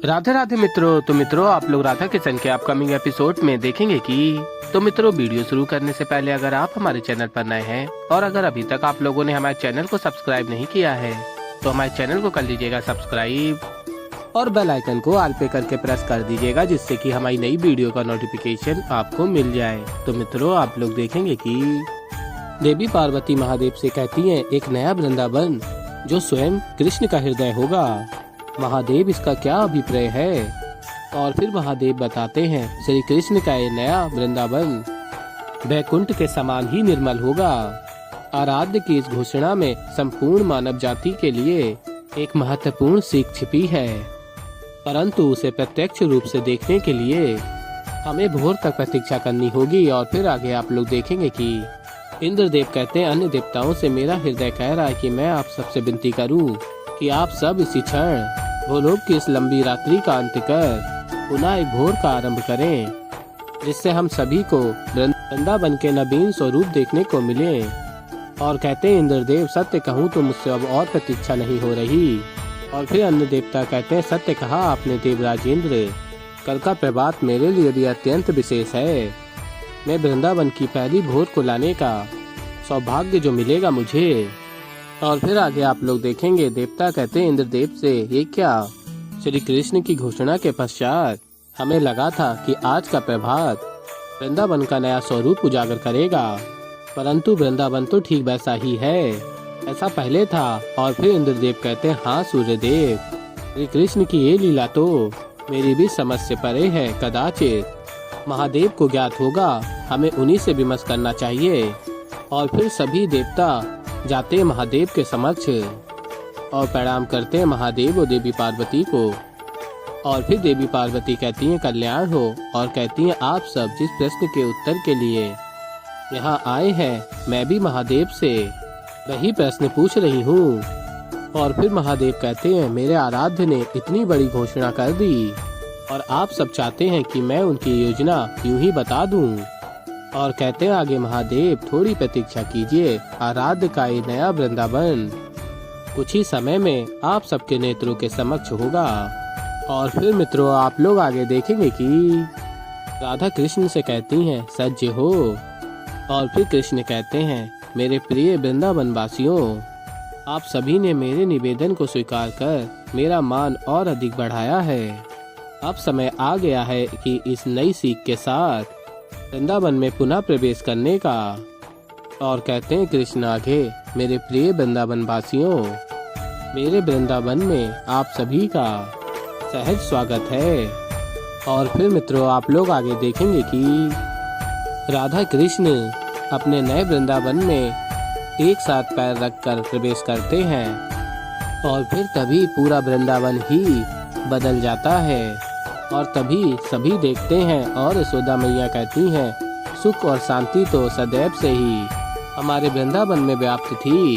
राधे राधे मित्रों। तो मित्रों, आप लोग राधा किशन के अपकमिंग एपिसोड में देखेंगे कि मित्रों, वीडियो शुरू करने से पहले अगर आप हमारे चैनल पर नए हैं और अगर अभी तक आप लोगों ने हमारे चैनल को सब्सक्राइब नहीं किया है तो हमारे चैनल को कर लीजिएगा सब्सक्राइब और बेल आइकन को ऑल पे करके प्रेस कर दीजिएगा, जिससे कि हमारी नई वीडियो का नोटिफिकेशन आपको मिल जाए। तो मित्रों, आप लोग देखेंगे कि देवी पार्वती महादेव से कहती है एक नया वृंदावन जो स्वयं कृष्ण का हृदय होगा। महादेव इसका क्या अभिप्राय है? और फिर महादेव बताते हैं श्री कृष्ण का ये नया वृंदावन वैकुंठ के समान ही निर्मल होगा। आराध्य की इस घोषणा में संपूर्ण मानव जाति के लिए एक महत्वपूर्ण सीख छिपी है, परंतु उसे प्रत्यक्ष रूप से देखने के लिए हमें भोर तक प्रतीक्षा करनी होगी। और फिर आगे आप लोग देखेंगे कि इंद्रदेव कहते हैं अन्य देवताओं से मेरा हृदय कह रहा है कि मैं आप सबसे विनती करूं कि आप सब इसी क्षण भूलोक की इस लंबी रात्रि का अंत कर पुनः एक भोर का आरंभ करें, जिससे हम सभी को वृंदावन के नवीन स्वरूप देखने को मिले। और कहते हैं इंद्रदेव सत्य कहूँ तो मुझसे अब और प्रतीक्षा नहीं हो रही। और फिर अन्य देवता कहते हैं सत्य कहा आपने देवराजेंद्र, कल का प्रभात मेरे लिए भी अत्यंत विशेष है। मैं वृंदावन की पहली भोर को लाने का सौभाग्य जो मिलेगा मुझे। और फिर आगे आप लोग देखेंगे देवता कहते हैं इंद्रदेव से ये क्या? श्री कृष्ण की घोषणा के पश्चात हमें लगा था कि आज का प्रभात वृंदावन का नया स्वरूप उजागर करेगा, परंतु वृंदावन तो ठीक वैसा ही है, ऐसा पहले था। और फिर इंद्रदेव कहते हैं हाँ सूर्यदेव, श्री कृष्ण की ये लीला तो मेरी भी समझ से परे है। कदाचित महादेव को ज्ञात होगा, हमें उन्हीं से विमर्श करना चाहिए। और फिर सभी देवता जाते हैं महादेव के समक्ष और प्रणाम करते हैं महादेव और देवी पार्वती को। और फिर देवी पार्वती कहती हैं कल्याण हो, और कहती हैं आप सब जिस प्रश्न के उत्तर के लिए यहाँ आए हैं मैं भी महादेव से वही प्रश्न पूछ रही हूँ। और फिर महादेव कहते हैं मेरे आराध्य ने इतनी बड़ी घोषणा कर दी और आप सब चाहते हैं कि मैं उनकी योजना यूं ही बता दूं। और कहते हैं आगे महादेव थोड़ी प्रतीक्षा कीजिए, आराध्य का ये नया वृंदावन कुछ ही समय में आप सबके नेत्रों के समक्ष होगा। और फिर मित्रों, आप लोग आगे देखेंगे कि राधा कृष्ण से कहती हैं सज्ज हो। और फिर कृष्ण कहते हैं मेरे प्रिय वृंदावन वासियों, आप सभी ने मेरे निवेदन को स्वीकार कर मेरा मान और अधिक बढ़ाया है। अब समय आ गया है कि इस नई सीख के साथ वृंदावन में पुनः प्रवेश करने का। और कहते हैं कृष्ण आगे मेरे प्रिय वृंदावन वासियों, मेरे वृंदावन में आप सभी का सहज स्वागत है। और फिर मित्रों, आप लोग आगे देखेंगे कि राधा कृष्ण अपने नए वृंदावन में एक साथ पैर रखकर प्रवेश करते हैं और फिर तभी पूरा वृंदावन ही बदल जाता है। और तभी सभी देखते हैं और यशोदा मैया कहती हैं सुख और शांति तो सदैव से ही हमारे वृंदावन में व्याप्त थी,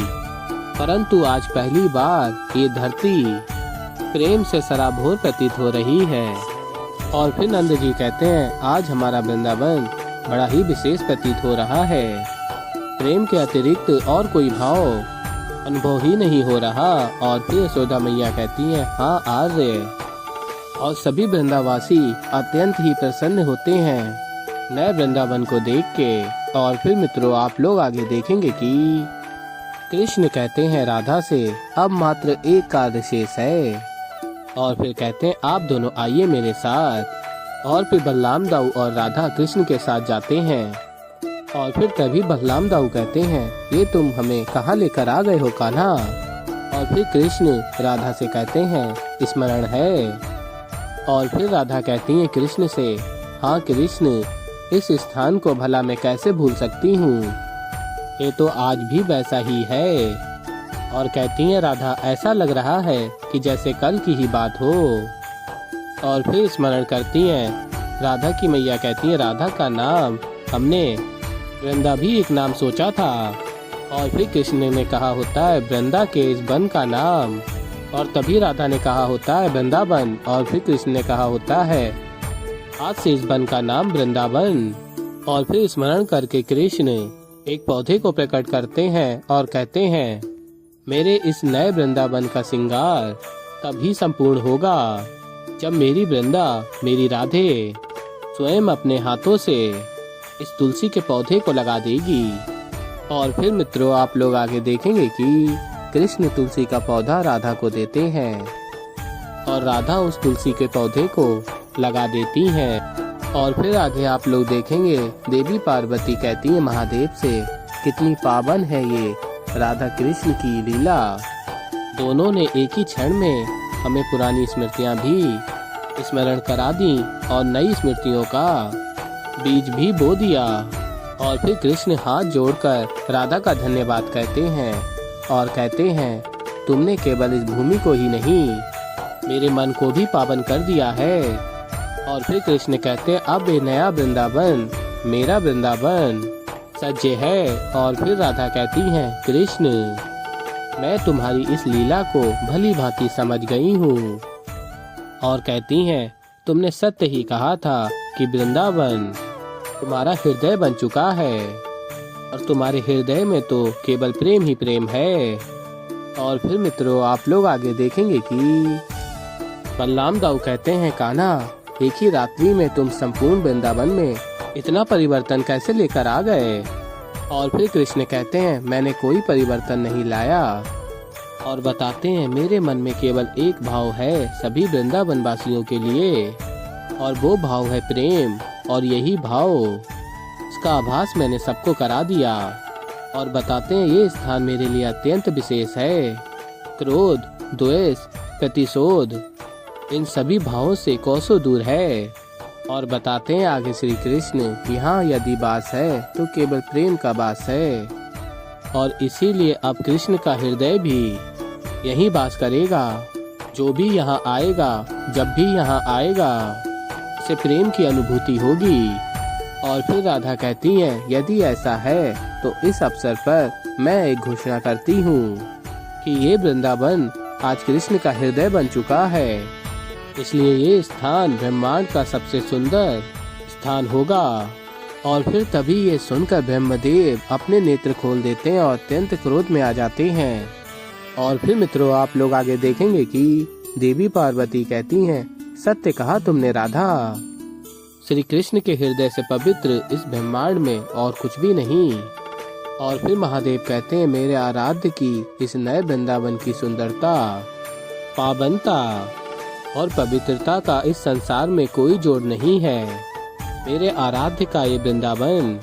परंतु आज पहली बार ये धरती प्रेम से सराबोर प्रतीत हो रही है। और फिर नंद जी कहते हैं आज हमारा वृंदावन बड़ा ही विशेष प्रतीत हो रहा है, प्रेम के अतिरिक्त और कोई भाव अनुभव ही नहीं हो रहा। और फिर यशोदा मैया कहती हैं हाँ आर्य। और सभी वृंदावासी अत्यंत ही प्रसन्न होते हैं नए वृंदावन को देख के। और फिर मित्रों, आप लोग आगे देखेंगे कि कृष्ण कहते हैं राधा से अब मात्र एक कार्य शेष है। और फिर कहते हैं आप दोनों आइए मेरे साथ। और फिर बलराम दाऊ और राधा कृष्ण के साथ जाते हैं। और फिर तभी बलराम दाऊ कहते हैं ये तुम हमें कहाँ लेकर आ गए हो कान्हा? और फिर कृष्ण राधा से कहते हैं स्मरण है। और फिर राधा कहती हैं कृष्ण से हाँ कृष्ण, इस स्थान को भला मैं कैसे भूल सकती हूँ, ये तो आज भी वैसा ही है। और कहती हैं राधा ऐसा लग रहा है कि जैसे कल की ही बात हो। और फिर स्मरण करती हैं राधा की मैया कहती हैं राधा का नाम हमने वृंदा भी एक नाम सोचा था। और फिर कृष्ण ने कहा होता है वृंदा के इस वन का नाम, और तभी राधा ने कहा होता है वृंदावन। और फिर कृष्ण ने कहा होता है आज से इस वन का नाम वृंदावन। और फिर स्मरण करके कृष्ण एक पौधे को प्रकट करते हैं और कहते हैं मेरे इस नए वृंदावन का श्रृंगार तभी संपूर्ण होगा जब मेरी वृंदा, मेरी राधे स्वयं अपने हाथों से इस तुलसी के पौधे को लगा देगी। और फिर मित्रों आप लोग आगे देखेंगे कि कृष्ण तुलसी का पौधा राधा को देते हैं और राधा उस तुलसी के पौधे को लगा देती हैं। और फिर आगे आप लोग देखेंगे देवी पार्वती कहती है महादेव से, कितनी पावन है ये राधा कृष्ण की लीला। दोनों ने एक ही क्षण में हमें पुरानी स्मृतियां भी स्मरण करा दी और नई स्मृतियों का बीज भी बो दिया। और फिर कृष्ण हाथ जोड़कर राधा का धन्यवाद कहते हैं और कहते हैं, तुमने केवल इस भूमि को ही नहीं मेरे मन को भी पावन कर दिया है। और फिर कृष्ण कहते हैं, अब ये नया वृंदावन, मेरा वृंदावन सज्जे है। और फिर राधा कहती हैं, कृष्ण मैं तुम्हारी इस लीला को भली भांति समझ गई हूँ। और कहती हैं, तुमने सत्य ही कहा था कि वृंदावन तुम्हारा हृदय बन चुका है और तुम्हारे हृदय में तो केवल प्रेम ही प्रेम है। और फिर मित्रों आप लोग आगे देखेंगे कि बलराम दाऊ कहते हैं, कान्हा एक ही रात्रि में तुम संपूर्ण वृंदावन में इतना परिवर्तन कैसे लेकर आ गए। और फिर कृष्ण कहते हैं, मैंने कोई परिवर्तन नहीं लाया। और बताते हैं, मेरे मन में केवल एक भाव है सभी वृंदावन वासियों के लिए और वो भाव है प्रेम। और यही भाव, इसका आभास मैंने सबको करा दिया। और बताते हैं, ये स्थान मेरे लिए अत्यंत विशेष है। क्रोध, द्वेष, प्रतिशोध इन सभी भावों से कोसों दूर है। और बताते हैं आगे श्री कृष्ण, यहाँ यदि वास है तो केवल प्रेम का वास है। और इसीलिए अब कृष्ण का हृदय भी यहीं वास करेगा। जो भी यहाँ आएगा, जब भी यहाँ आएगा, उसे प्रेम की अनुभूति होगी। और फिर राधा कहती हैं, यदि ऐसा है तो इस अवसर पर मैं एक घोषणा करती हूँ कि ये वृंदावन आज कृष्ण का हृदय बन चुका है। इसलिए ये स्थान ब्रह्मांड का सबसे सुंदर स्थान होगा। और फिर तभी ये सुनकर ब्रह्मदेव अपने नेत्र खोल देते हैं और अत्यंत क्रोध में आ जाते हैं। और फिर मित्रों आप लोग आगे देखेंगे कि देवी पार्वती कहती हैं, सत्य कहा तुमने राधा, श्री कृष्ण के हृदय से पवित्र इस ब्रह्मांड में और कुछ भी नहीं। और फिर महादेव कहते हैं, मेरे आराध्य की इस नए वृंदावन की सुंदरता, पावनता और पवित्रता का इस संसार में कोई जोड़ नहीं है। मेरे आराध्य का ये वृंदावन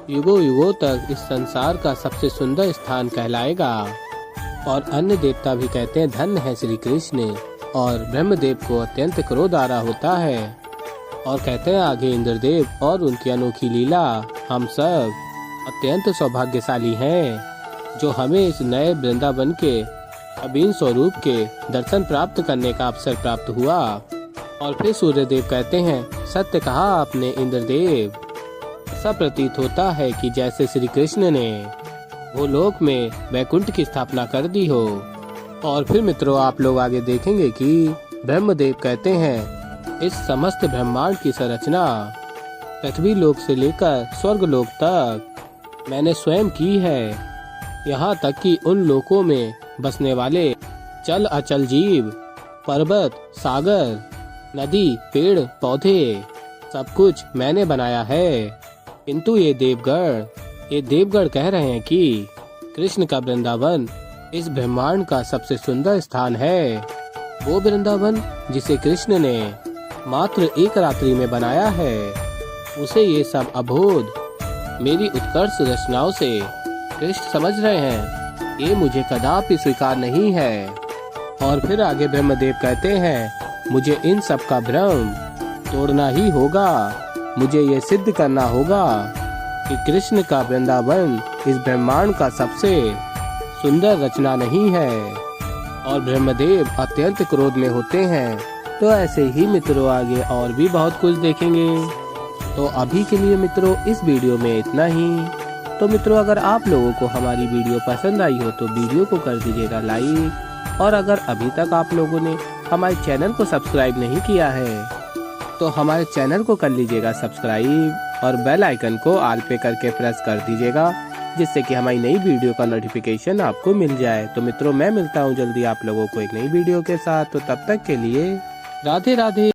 युगों युगों तक इस संसार का सबसे सुंदर स्थान कहलाएगा। और अन्य देवता भी कहते हैं, धन्य है श्री कृष्ण। और ब्रह्मदेव को अत्यंत क्रोध आ रहा होता है और कहते हैं आगे, इंद्रदेव और उनकी अनोखी लीला, हम सब अत्यंत सौभाग्यशाली हैं जो हमें इस नए वृंदावन के अभिन्न स्वरूप के दर्शन प्राप्त करने का अवसर प्राप्त हुआ। और फिर सूर्यदेव कहते हैं, सत्य कहा आपने इंद्रदेव, ऐसा प्रतीत होता है कि जैसे श्री कृष्ण ने भूलोक में वैकुंठ की स्थापना कर दी हो। और फिर मित्रों आप लोग आगे देखेंगे कि ब्रह्मदेव कहते हैं, इस समस्त ब्रह्मांड की संरचना पृथ्वी लोक से लेकर स्वर्ग लोक तक मैंने स्वयं की है। यहाँ तक कि उन लोकों में बसने वाले चल अचल जीव, पर्वत, सागर, नदी, पेड़, पौधे सब कुछ मैंने बनाया है। किंतु ये देवगण कह रहे हैं कि कृष्ण का वृंदावन इस ब्रह्मांड का सबसे सुंदर स्थान है। वो वृंदावन जिसे कृष्ण ने मात्र एक रात्रि में बनाया है, उसे ये सब अबोध मेरी उत्कर्ष रचनाओं से कृष्ण समझ रहे हैं। ये मुझे कदापि स्वीकार नहीं है। और फिर आगे ब्रह्मदेव कहते हैं, मुझे इन सब का भ्रम तोड़ना ही होगा। मुझे ये सिद्ध करना होगा कि कृष्ण का वृंदावन इस ब्रह्मांड का सबसे सुंदर रचना नहीं है। और ब्रह्मदेव अत्यंत क्रोध में होते हैं। तो ऐसे ही मित्रों आगे और भी बहुत कुछ देखेंगे। तो अभी के लिए मित्रों इस वीडियो में इतना ही। तो मित्रों अगर आप लोगों को हमारी वीडियो पसंद आई हो तो वीडियो को कर दीजिएगा लाइक। और अगर अभी तक आप लोगों ने हमारे चैनल को सब्सक्राइब नहीं किया है तो हमारे चैनल को कर लीजिएगा सब्सक्राइब और बेल आइकन को ऑल पे करके प्रेस कर दीजिएगा, जिससे कि हमारी नई वीडियो का नोटिफिकेशन आपको मिल जाए। तो मित्रों मैं मिलता हूँ जल्दी आप लोगों को एक नई वीडियो के साथ। तो तब तक के लिए राधे राधे।